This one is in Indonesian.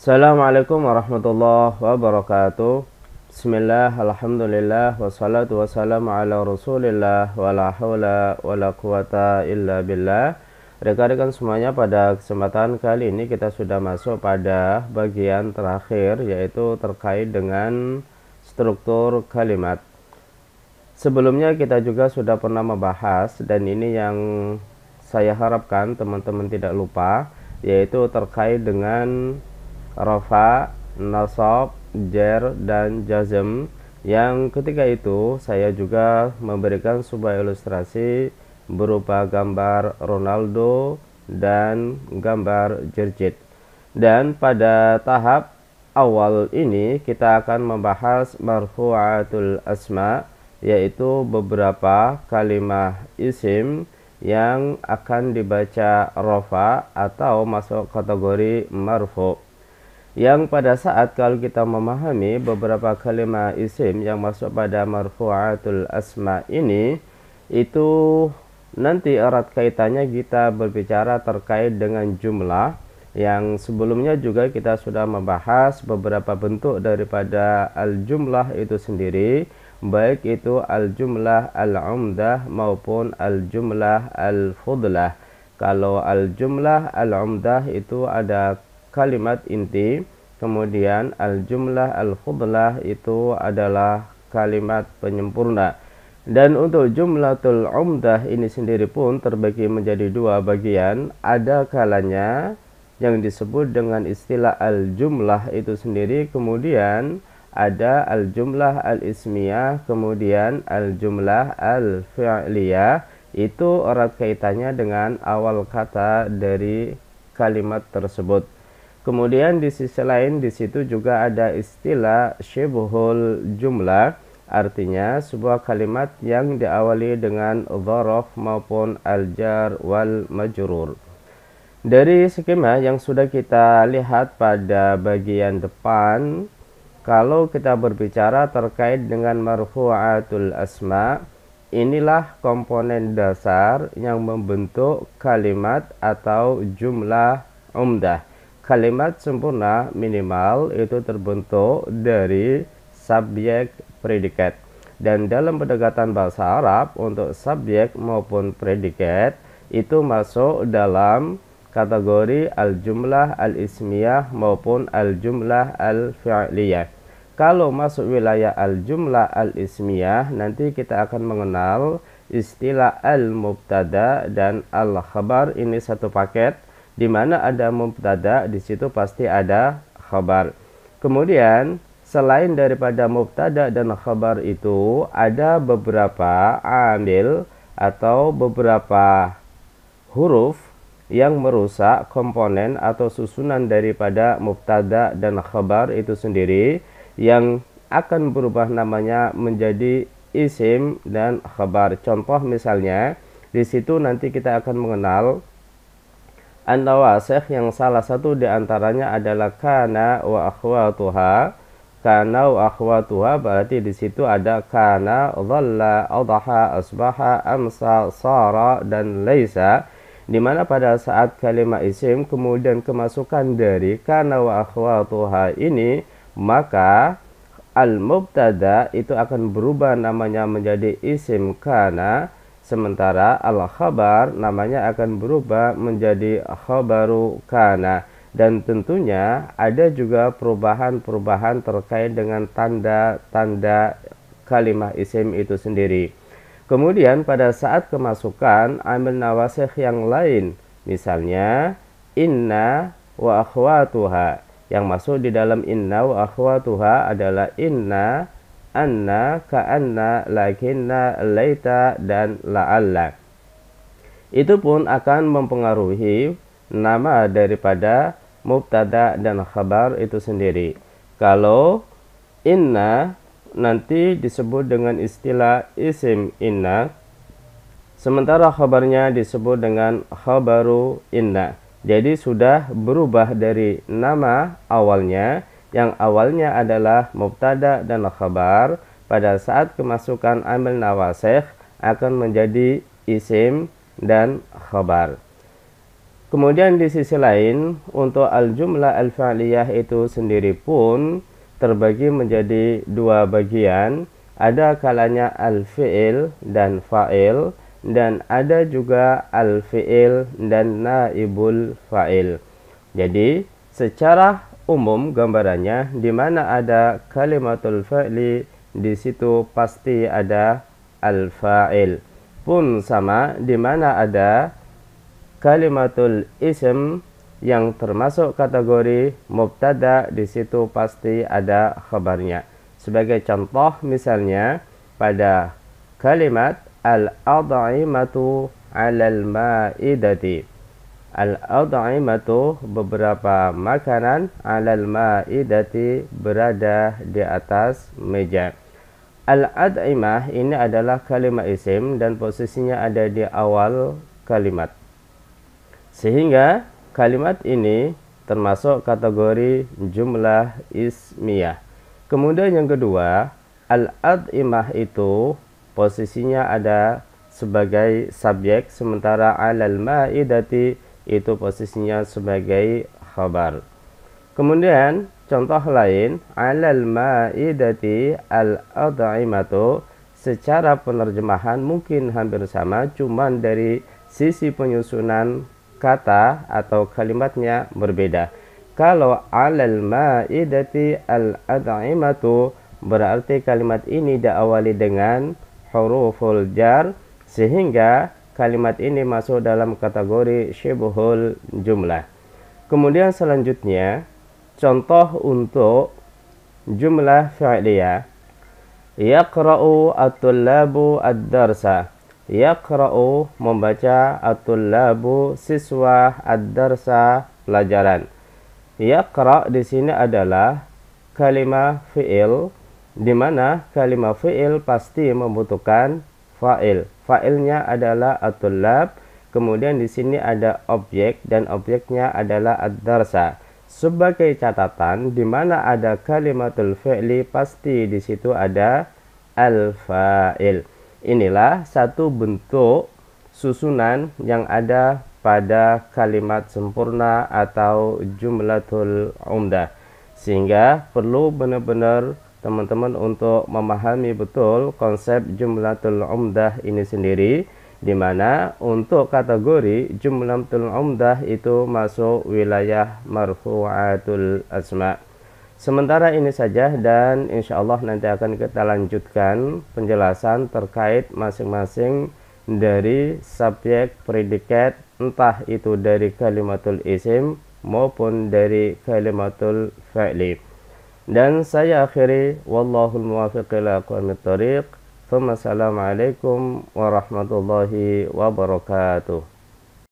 Assalamualaikum warahmatullahi wabarakatuh. Bismillah, alhamdulillah, wassalatu wassalamu ala rasulillah, wala hawla wala quwata illa billah. Rekan-rekan semuanya, pada kesempatan kali ini kita sudah masuk pada bagian terakhir, yaitu terkait dengan struktur kalimat. Sebelumnya kita juga sudah pernah membahas, dan ini yang saya harapkan teman-teman tidak lupa, yaitu terkait dengan rafa, nasab, jar, dan jazm, yang ketika itu saya juga memberikan sebuah ilustrasi berupa gambar Ronaldo dan gambar Jerjit. Dan pada tahap awal ini kita akan membahas marfu'atul asma, yaitu beberapa kalimat isim yang akan dibaca rafa atau masuk kategori marfu'. Yang pada saat kalau kita memahami beberapa kalimat isim yang masuk pada marfu'atul asma ini, itu nanti erat kaitannya kita berbicara terkait dengan jumlah, yang sebelumnya juga kita sudah membahas beberapa bentuk daripada al-jumlah itu sendiri, baik itu al-jumlah al-umdah maupun al-jumlah al-fudlah. Kalau al-jumlah al-umdah itu ada kalimat inti, kemudian al-jumlah al-fudlah itu adalah kalimat penyempurna. Dan untuk jumlatul umdah ini sendiri pun terbagi menjadi dua bagian. Ada kalanya yang disebut dengan istilah al-jumlah itu sendiri, kemudian ada al-jumlah al-ismiyah, kemudian al-jumlah al-fi'liyah. Itu erat kaitannya dengan awal kata dari kalimat tersebut. Kemudian di sisi lain di situ juga ada istilah syibhul jumlah, artinya sebuah kalimat yang diawali dengan dzaraf maupun al-jar wal majrur. Dari skema yang sudah kita lihat pada bagian depan, kalau kita berbicara terkait dengan marfu'atul asma, inilah komponen dasar yang membentuk kalimat atau jumlah umdah. Kalimat sempurna minimal itu terbentuk dari subjek predikat. Dan dalam pendekatan bahasa Arab, untuk subjek maupun predikat itu masuk dalam kategori al-jumlah al-ismiyah maupun al-jumlah al-fi'liyah. Kalau masuk wilayah al-jumlah al-ismiyah, nanti kita akan mengenal istilah al-mubtada dan al-khabar. Ini satu paket, di mana ada mubtada, di situ pasti ada khabar. Kemudian selain daripada mubtada dan khabar itu, ada beberapa amil atau beberapa huruf yang merusak komponen atau susunan daripada mubtada dan khabar itu sendiri, yang akan berubah namanya menjadi isim dan khabar. Contoh misalnya, di situ nanti kita akan mengenal an-nawasikh, yang salah satu diantaranya adalah kana wa akhwatuha. Kana wa akhwatuha berarti di situ ada kana, dhalla, adha, asbaha, amsa, sara, dan laisa, di mana pada saat kalimat isim kemudian kemasukan dari kana wa akhwatuha ini, maka al-mubtada itu akan berubah namanya menjadi isim kana, sementara al-khabar namanya akan berubah menjadi khabaru kana. Dan tentunya ada juga perubahan-perubahan terkait dengan tanda-tanda kalimat isim itu sendiri. Kemudian pada saat kemasukan amil nawasikh yang lain, misalnya inna wa akhwatuha, yang masuk di dalam inna wa akhwatuha adalah inna, anna, ka'anna, lakinna, laita, dan la'alla. Itu pun akan mempengaruhi nama daripada mubtada dan khabar itu sendiri. Kalau inna nanti disebut dengan istilah isim inna, sementara khabarnya disebut dengan khabaru inna. Jadi sudah berubah dari nama awalnya, yang awalnya adalah mubtada dan khabar, pada saat kemasukan amil nawasikh akan menjadi isim dan khabar. Kemudian di sisi lain, untuk al-jumlah al-fa'liyah itu sendiri pun terbagi menjadi dua bagian. Ada kalanya al-fi'il dan fa'il, dan ada juga al-fi'il dan naibul fa'il. Jadi, secara umum gambarannya, di mana ada kalimatul fa'li, di situ pasti ada al-fa'il. Pun sama, di mana ada kalimatul ism yang termasuk kategori mubtada, di situ pasti ada khabarnya. Sebagai contoh misalnya pada kalimat al-ad'imatu 'alal ma'idati. Al-ad'imatu beberapa makanan, 'alal ma'idati berada di atas meja. Al-ad'imah ini adalah kalimat isim dan posisinya ada di awal kalimat. Sehingga kalimat ini termasuk kategori jumlah ismiyah. Kemudian yang kedua, al-ad'imah itu posisinya ada sebagai subjek, sementara 'alal ma'idati itu posisinya sebagai khabar. Kemudian contoh lain, 'alal ma'idati al-ad'imatu, secara penerjemahan mungkin hampir sama, cuman dari sisi penyusunan kata atau kalimatnya berbeda. Kalau 'alal ma'idati al-ad'imatu berarti kalimat ini diawali dengan huruful jar, sehingga kalimat ini masuk dalam kategori syibhul jumlah. Kemudian selanjutnya contoh untuk jumlah fi'liyah. Yaqra'u at-tullabu ad-darsa. Yaqra'u membaca, at-tullabu siswa, ad-darsa pelajaran. Yaqra' di sini adalah kalimat fi'il, di mana kalimat fi'il pasti membutuhkan fa'il. Fa'ilnya adalah at-tullab. Kemudian di sini ada objek dan objeknya adalah ad-darsa. Sebagai catatan, di mana ada kalimatul fi'li pasti di situ ada al-fa'il. Inilah satu bentuk susunan yang ada pada kalimat sempurna atau jumlatul umdah. Sehingga perlu benar-benar teman-teman untuk memahami betul konsep jumlatul umdah ini sendiri, di mana untuk kategori jumlatul umdah itu masuk wilayah marfu'atul asma. Sementara ini saja, dan insya Allah nanti akan kita lanjutkan penjelasan terkait masing-masing dari subjek predikat, entah itu dari kalimatul isim maupun dari kalimatul fa'li. Dan saya akhiri, wallahul muwaffiq ila aqwamit thoriq. Assalamualaikum warahmatullahi wabarakatuh.